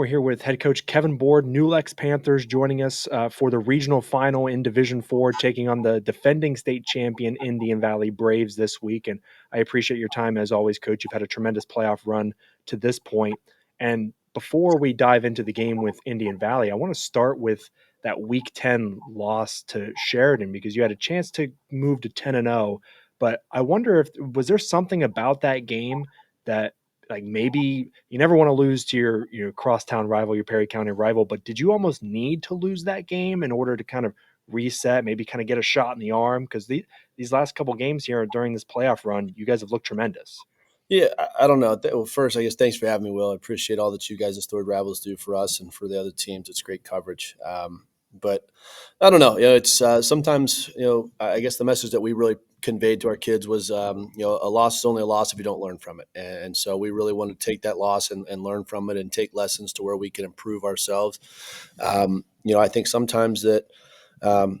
We're here with head coach Kevin Board, New Lex Panthers, joining us for the regional final in Division 4, taking on the defending state champion Indian Valley Braves this week. And I appreciate your time as always, Coach. You've had a tremendous playoff run to this point. And before we dive into the game with Indian Valley, I want to start with that Week 10 loss to Sheridan because you had a chance to move to 10-0. But I wonder was there something about that game that like maybe you never want to lose to your crosstown rival, your Perry County rival, but did you almost need to lose that game in order to kind of reset, maybe kind of get a shot in the arm? Because these last couple games here during this playoff run, you guys have looked tremendous. Yeah, I don't know. Well, first, I guess thanks for having me, Will. I appreciate all that you guys at Storied Rivals do for us and for the other teams. It's great coverage. But I don't know. It's sometimes, I guess the message that we really conveyed to our kids was, a loss is only a loss if you don't learn from it. And so we really want to take that loss and learn from it and take lessons to where we can improve ourselves. I think sometimes that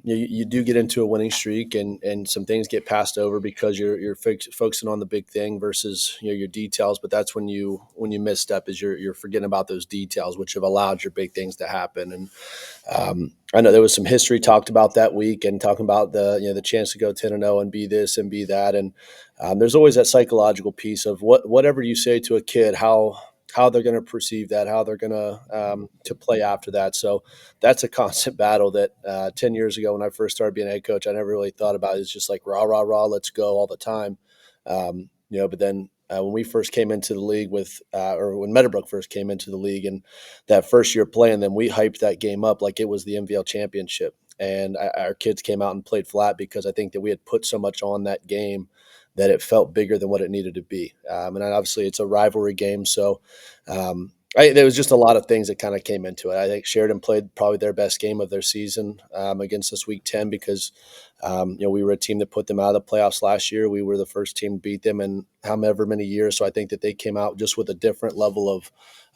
you do get into a winning streak and some things get passed over because you're focusing on the big thing versus your details. But that's when you misstep is you're forgetting about those details, which have allowed your big things to happen. And I know there was some history talked about that week and talking about the chance to go 10-0 and be this and be that. And there's always that psychological piece of whatever you say to a kid, how they're going to perceive that, how they're going to play after that. So that's a constant battle that 10 years ago when I first started being a head coach, I never really thought about it. It's just like rah, rah, rah, let's go all the time. But then when we first came into the league or when Meadowbrook first came into the league and that first year playing them, we hyped that game up like it was the MVL championship. And our kids came out and played flat because I think that we had put so much on that game that it felt bigger than what it needed to be. And obviously it's a rivalry game. So there was just a lot of things that kind of came into it. I think Sheridan played probably their best game of their season against us Week 10 because, we were a team that put them out of the playoffs last year. We were the first team to beat them in however many years. So I think that they came out just with a different level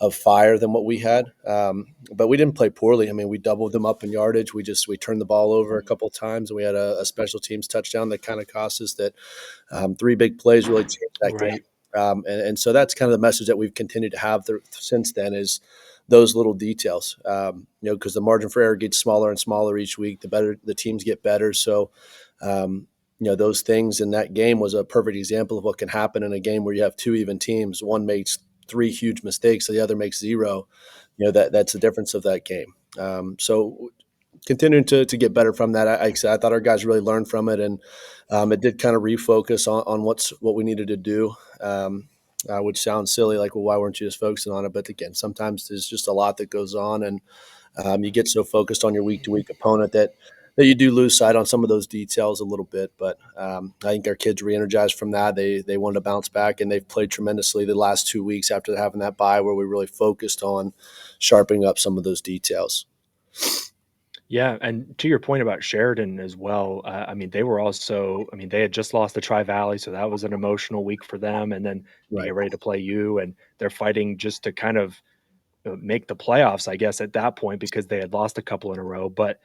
of fire than what we had. But we didn't play poorly. I mean, we doubled them up in yardage. We turned the ball over a couple of times, and we had a special teams touchdown that kind of cost us that. 3 big plays really changed that game. And so that's kind of the message that we've continued to have since then is those little details, because the margin for error gets smaller and smaller each week, the better the teams get better. So, those things in that game was a perfect example of what can happen in a game where you have 2 even teams. One makes 3 huge mistakes, the other makes 0. That's the difference of that game. So continuing to get better from that. I thought our guys really learned from it, and it did kind of refocus on what we needed to do, which sounds silly, like, well, why weren't you just focusing on it? But again, sometimes there's just a lot that goes on, and you get so focused on your week-to-week opponent that you do lose sight on some of those details a little bit. But I think our kids re-energized from that. They wanted to bounce back, and they've played tremendously the last 2 weeks after having that bye where we really focused on sharpening up some of those details. Yeah, and to your point about Sheridan as well, they had just lost the Tri-Valley, so that was an emotional week for them, and then they Right. get ready to play you, and they're fighting just to kind of make the playoffs, I guess, at that point because they had lost a couple in a row. But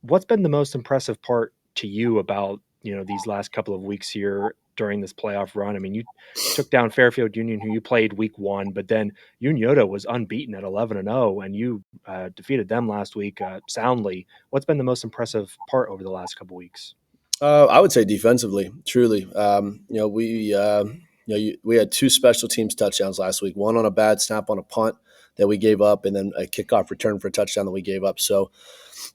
what's been the most impressive part to you about these last couple of weeks here during this playoff run? I mean, you took down Fairfield Union, who you played Week 1, but then Unioto was unbeaten at 11-0, and you defeated them last week soundly. What's been the most impressive part over the last couple weeks? I would say defensively, truly. We had 2 special teams touchdowns last week. One on a bad snap on a punt that we gave up, and then a kickoff return for a touchdown that we gave up. So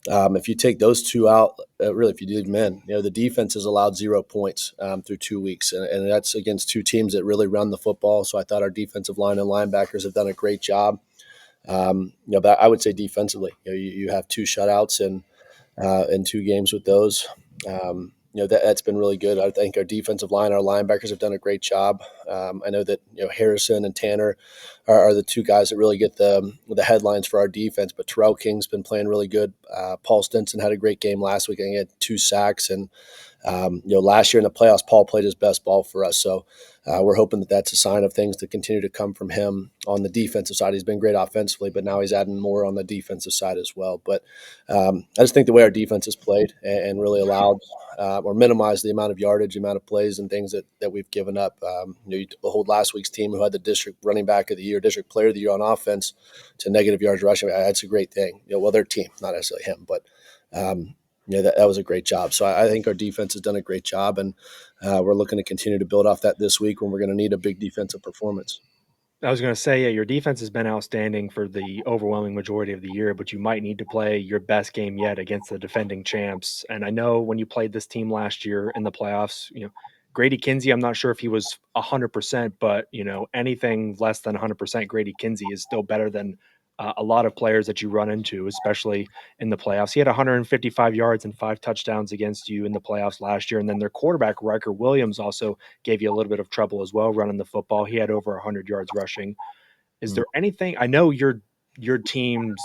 if you take those 2 out, really, if you leave them in, the defense has allowed 0 points through 2 weeks, and that's against 2 teams that really run the football. So I thought our defensive line and linebackers have done a great job. But I would say defensively, you have 2 shutouts in 2 games with those. That's been really good. I think our defensive line, our linebackers have done a great job. I know that Harrison and Tanner are the 2 guys that really get the headlines for our defense. But Terrelle King's been playing really good. Paul Stinson had a great game last week. I think he had 2 sacks, and last year in the playoffs, Paul played his best ball for us. So we're hoping that that's a sign of things to continue to come from him on the defensive side. He's been great offensively, but now he's adding more on the defensive side as well. But I just think the way our defense has played and really allowed or minimized the amount of yardage, the amount of plays and things that we've given up. You behold last week's team who had the district running back of the year, district player of the year on offense to negative yards rushing. That's a great thing. Well, their team, not necessarily him, but that was a great job. So I think our defense has done a great job, and we're looking to continue to build off that this week when we're going to need a big defensive performance. I was going to say, yeah, your defense has been outstanding for the overwhelming majority of the year, but you might need to play your best game yet against the defending champs. And I know when you played this team last year in the playoffs, Grady Kinsey, I'm not sure if he was 100%, but anything less than 100% Grady Kinsey is still better than a lot of players that you run into, especially in the playoffs. He had 155 yards and 5 touchdowns against you in the playoffs last year. And then their quarterback, Ryker Williams, also gave you a little bit of trouble as well running the football. He had over 100 yards rushing. Is there anything? I know your team's,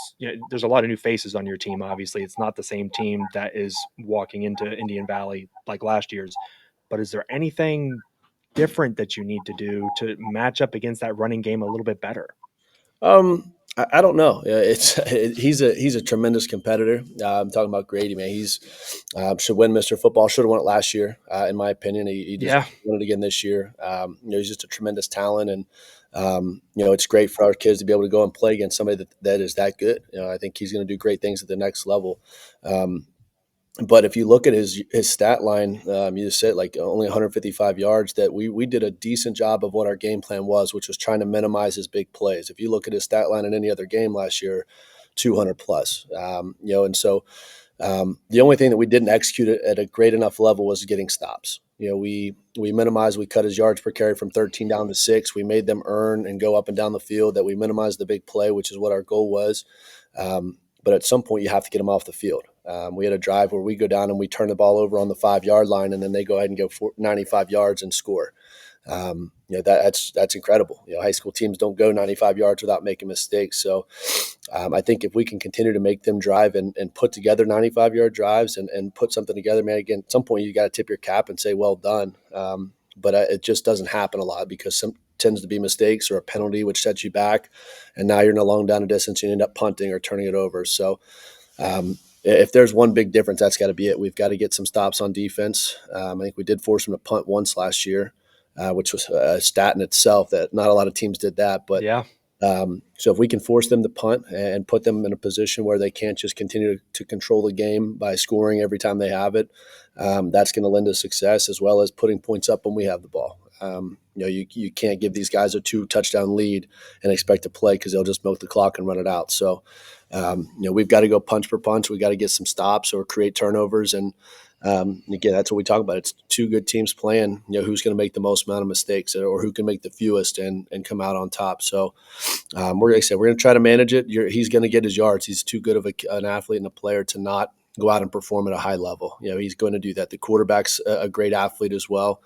there's a lot of new faces on your team. Obviously, it's not the same team that is walking into Indian Valley like last year's. But is there anything different that you need to do to match up against that running game a little bit better? I don't know. He's a tremendous competitor. I'm talking about Grady, man. He's should win Mr. Football. Should have won it last year, in my opinion. He just Yeah, won it again this year. He's just a tremendous talent, and it's great for our kids to be able to go and play against somebody that is that good. I think he's going to do great things at the next level. But if you look at his stat line, you just said like only 155 yards. That we did a decent job of what our game plan was, which was trying to minimize his big plays. If you look at his stat line in any other game last year, 200 plus. And so the only thing that we didn't execute at a great enough level was getting stops. We minimized, we cut his yards per carry from 13 down to 6. We made them earn and go up and down the field. That we minimized the big play, which is what our goal was. But at some point, you have to get them off the field. We had a drive where we go down and we turn the ball over on the 5-yard line, and then they go ahead and go 95 yards and score. That's incredible. High school teams don't go 95 yards without making mistakes. So I think if we can continue to make them drive and put together 95-yard drives and put something together, man, again, at some point you got to tip your cap and say, well done. But it just doesn't happen a lot because some tends to be mistakes or a penalty, which sets you back. And now you're no longer down a distance. You end up punting or turning it over. So if there's one big difference, that's got to be it. We've got to get some stops on defense. I think we did force them to punt once last year, which was a stat in itself that not a lot of teams did that. But yeah. So if we can force them to punt and put them in a position where they can't just continue to control the game by scoring every time they have it, that's going to lend to success as well as putting points up when we have the ball. You can't give these guys a 2-touchdown lead and expect to play because they'll just milk the clock and run it out. So, we've got to go punch per punch. We got to get some stops or create turnovers. And again, that's what we talk about. It's two good teams playing, who's going to make the most amount of mistakes or who can make the fewest and come out on top. So we're going to try to manage it. He's going to get his yards. He's too good of an athlete and a player to not go out and perform at a high level. He's going to do that. The quarterback's a great athlete as well.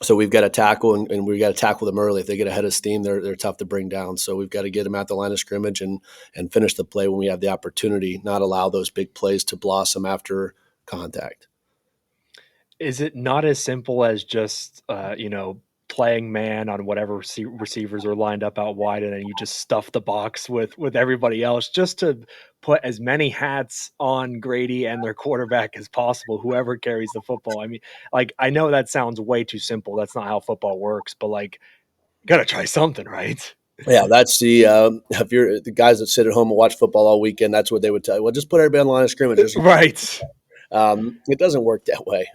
So we've got to tackle, and we've got to tackle them early. If they get ahead of steam, they're tough to bring down. So we've got to get them at the line of scrimmage and finish the play when we have the opportunity, not allow those big plays to blossom after contact. Is it not as simple as just playing man on whatever receivers are lined up out wide, and then you just stuff the box with everybody else just to put as many hats on Grady and their quarterback as possible, whoever carries the football? I mean, like, I know that sounds way too simple. That's not how football works, but like, gotta try something, right? Yeah, that's if you're the guys that sit at home and watch football all weekend, that's what they would tell you. Well, just put everybody on the line of scrimmage. Right. It doesn't work that way.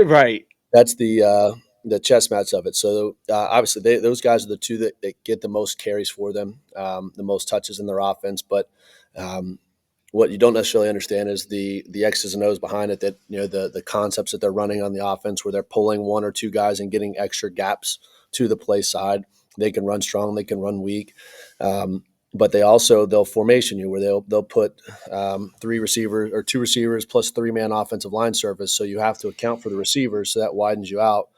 Right. That's the chess match of it. So obviously, those guys are the two that get the most carries for them, the most touches in their offense. But what you don't necessarily understand is the X's and O's behind it. That the concepts that they're running on the offense, where they're pulling one or two guys and getting extra gaps to the play side. They can run strong, they can run weak. But they'll formation you where they'll put 3 receivers or 2 receivers plus 3-man offensive line service. So you have to account for the receivers, so that widens you out.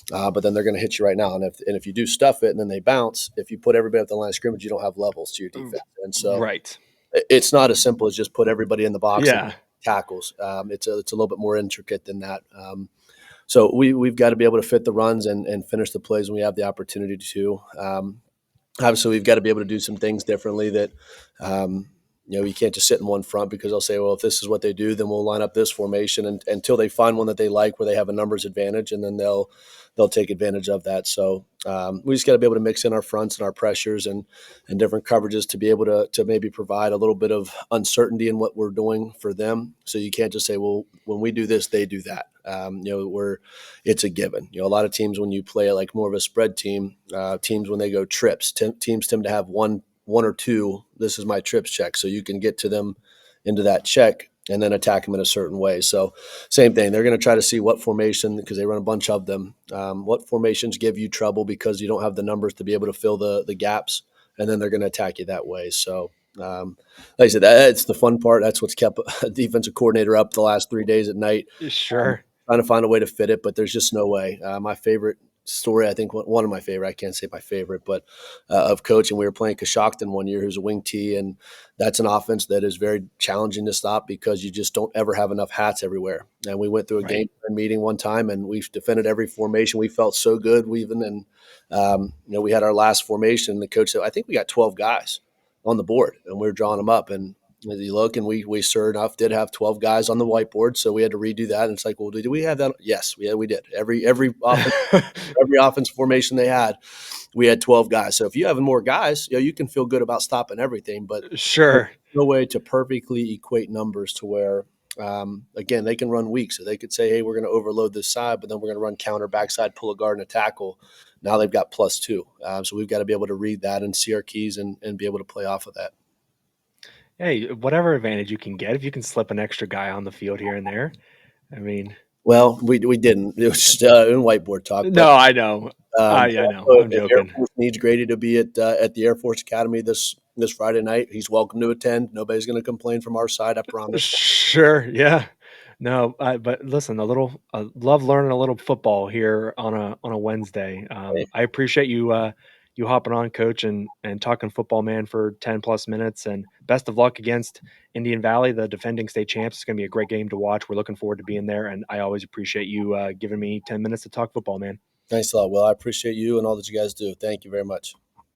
But then they're going to hit you right now. And if you do stuff it and then they bounce, if you put everybody at the line of scrimmage, you don't have levels to your defense. And so Right. it's not as simple as just put everybody in the box Yeah. and tackles. It's a little bit more intricate than that. So we've got to be able to fit the runs and finish the plays when we have the opportunity to. Obviously, we've got to be able to do some things differently that You can't just sit in one front because they'll say, well, if this is what they do, then we'll line up this formation until they find one that they like where they have a numbers advantage, and then they'll take advantage of that. So we just got to be able to mix in our fronts and our pressures and different coverages to be able to maybe provide a little bit of uncertainty in what we're doing for them. So you can't just say, well, when we do this, they do that. It's a given. A lot of teams when you play like more of a spread team, teams when they go trips, teams tend to have one or two. This is my trips check, so you can get to them into that check and then attack them in a certain way. So same thing. They're going to try to see what formation, because they run a bunch of them, what formations give you trouble because you don't have the numbers to be able to fill the gaps, and then they're going to attack you that way. So like I said, that's the fun part. That's what's kept a defensive coordinator up the last 3 days at night, Sure. trying to find a way to fit it, but there's just no way. My favorite story, I think one of my favorite, I can't say my favorite, but of coaching, we were playing Coshocton one year, who's a wing T, and that's an offense that is very challenging to stop because you just don't ever have enough hats everywhere. And we went through a Right. game meeting one time, and we defended every formation. We felt so good. We had our last formation, and the coach said, I think we got 12 guys on the board, and we were drawing them up. And as you look, and we sure enough did have 12 guys on the whiteboard, so we had to redo that. And it's like, well, did we have that? Yes, we did. Every offense formation they had, we had 12 guys. So if you have more guys, you can feel good about stopping everything. But there's Sure. no way to perfectly equate numbers to where, again, they can run weak. So they could say, hey, we're going to overload this side, but then we're going to run counter, backside, pull a guard, and a tackle. Now they've got +2. So we've got to be able to read that and see our keys and be able to play off of that. Hey, whatever advantage you can get, if you can slip an extra guy on the field here and there, I mean, Well, we didn't. It was just in whiteboard talk. But no, I know. I know. also, I'm if Air joking. Force needs Grady to be at the Air Force Academy this Friday night, he's welcome to attend. Nobody's going to complain from our side, I promise. Sure, yeah. No, but listen, love learning a little football here on a Wednesday. Hey, I appreciate you you hopping on, coach, and talking football, man, for 10 plus minutes. And best of luck against Indian Valley, the defending state champs. It's going to be a great game to watch. We're looking forward to being there, and I always appreciate you giving me 10 minutes to talk football, man. thanks a lot, Will. I appreciate you and all that you guys do. Thank you very much.